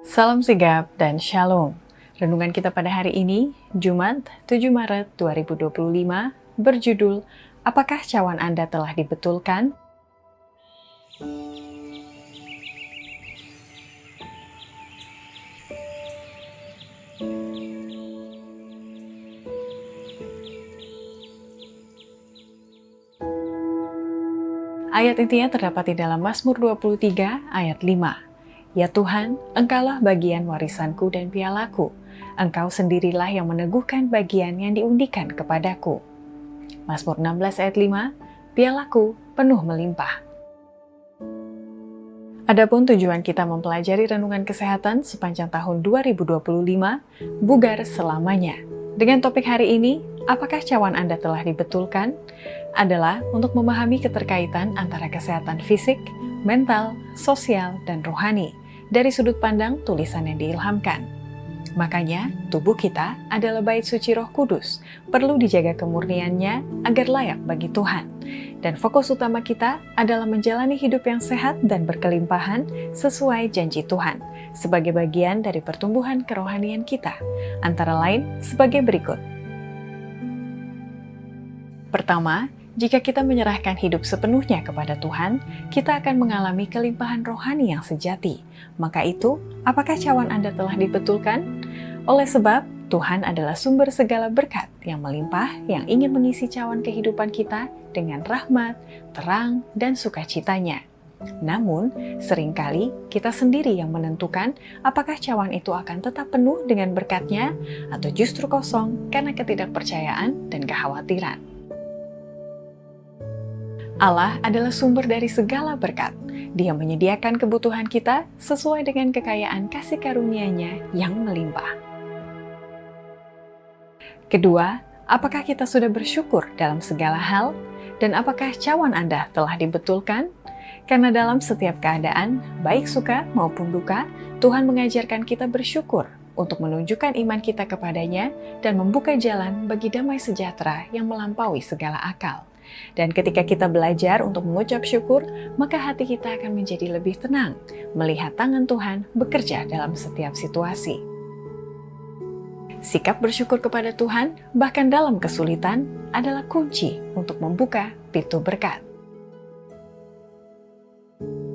Salam sigap dan shalom. Renungan kita pada hari ini, Jumat 7 Maret 2025, berjudul, Apakah cawan Anda telah dibetulkan? Ayat intinya terdapat di dalam Mazmur 23 ayat 5. Ya Tuhan, Engkaulah bagian warisanku dan pialaku. Engkau sendirilah yang meneguhkan bagian yang diundikan kepadaku. Mazmur 16 ayat 5, pialaku penuh melimpah. Adapun tujuan kita mempelajari renungan kesehatan sepanjang tahun 2025, bugar selamanya. Dengan topik hari ini, apakah cawan Anda telah dibetulkan? Adalah untuk memahami keterkaitan antara kesehatan fisik, mental, sosial, dan rohani dari sudut pandang tulisan yang diilhamkan. Makanya, tubuh kita adalah bait suci Roh Kudus, perlu dijaga kemurniannya agar layak bagi Tuhan. Dan fokus utama kita adalah menjalani hidup yang sehat dan berkelimpahan sesuai janji Tuhan, sebagai bagian dari pertumbuhan kerohanian kita, antara lain sebagai berikut. Pertama, jika kita menyerahkan hidup sepenuhnya kepada Tuhan, kita akan mengalami kelimpahan rohani yang sejati. Maka itu, apakah cawan Anda telah dibetulkan? Oleh sebab, Tuhan adalah sumber segala berkat yang melimpah yang ingin mengisi cawan kehidupan kita dengan rahmat, terang, dan sukacitanya. Namun, seringkali kita sendiri yang menentukan apakah cawan itu akan tetap penuh dengan berkatnya atau justru kosong karena ketidakpercayaan dan kekhawatiran. Allah adalah sumber dari segala berkat. Dia menyediakan kebutuhan kita sesuai dengan kekayaan kasih karunia-Nya yang melimpah. Kedua, apakah kita sudah bersyukur dalam segala hal? Dan apakah cawan Anda telah dibetulkan? Karena dalam setiap keadaan, baik suka maupun duka, Tuhan mengajarkan kita bersyukur untuk menunjukkan iman kita kepadanya dan membuka jalan bagi damai sejahtera yang melampaui segala akal. Dan ketika kita belajar untuk mengucap syukur, maka hati kita akan menjadi lebih tenang, melihat tangan Tuhan bekerja dalam setiap situasi. Sikap bersyukur kepada Tuhan, bahkan dalam kesulitan, adalah kunci untuk membuka pintu berkat.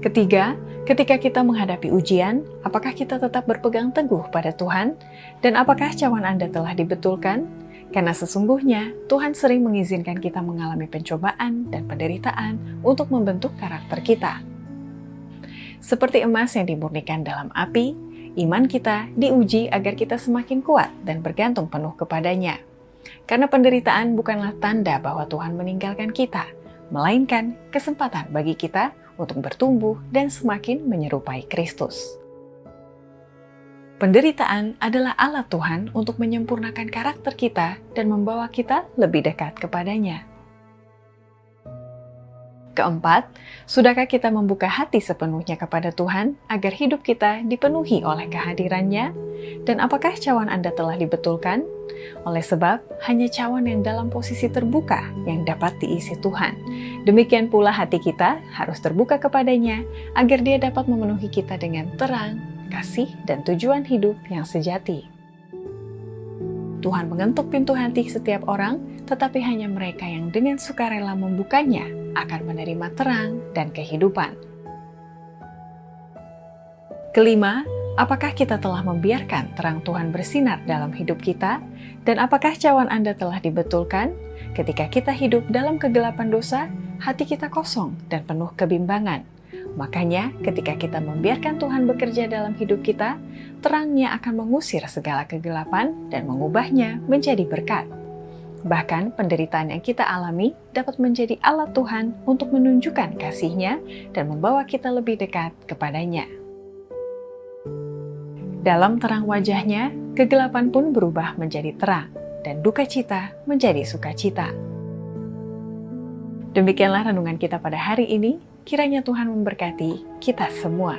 Ketiga, ketika kita menghadapi ujian, apakah kita tetap berpegang teguh pada Tuhan? Dan apakah cawan Anda telah dibetulkan? Karena sesungguhnya Tuhan sering mengizinkan kita mengalami pencobaan dan penderitaan untuk membentuk karakter kita. Seperti emas yang dimurnikan dalam api, iman kita diuji agar kita semakin kuat dan bergantung penuh kepadanya. Karena penderitaan bukanlah tanda bahwa Tuhan meninggalkan kita, melainkan kesempatan bagi kita untuk bertumbuh dan semakin menyerupai Kristus. Penderitaan adalah alat Tuhan untuk menyempurnakan karakter kita dan membawa kita lebih dekat kepadanya. Keempat, sudahkah kita membuka hati sepenuhnya kepada Tuhan agar hidup kita dipenuhi oleh kehadirannya? Dan apakah cawan Anda telah dibetulkan? Oleh sebab, hanya cawan yang dalam posisi terbuka yang dapat diisi Tuhan. Demikian pula hati kita harus terbuka kepadanya agar Dia dapat memenuhi kita dengan terang, kasih, dan tujuan hidup yang sejati. Tuhan mengetuk pintu hati setiap orang, tetapi hanya mereka yang dengan sukarela membukanya akan menerima terang dan kehidupan. Kelima, apakah kita telah membiarkan terang Tuhan bersinar dalam hidup kita? Dan apakah cawan Anda telah dibetulkan? Ketika kita hidup dalam kegelapan dosa, hati kita kosong dan penuh kebimbangan. Makanya, ketika kita membiarkan Tuhan bekerja dalam hidup kita, terangnya akan mengusir segala kegelapan dan mengubahnya menjadi berkat. Bahkan, penderitaan yang kita alami dapat menjadi alat Tuhan untuk menunjukkan kasih-Nya dan membawa kita lebih dekat kepadanya. Dalam terang wajah-Nya, kegelapan pun berubah menjadi terang, dan duka cita menjadi sukacita. Demikianlah renungan kita pada hari ini. Kiranya Tuhan memberkati kita semua.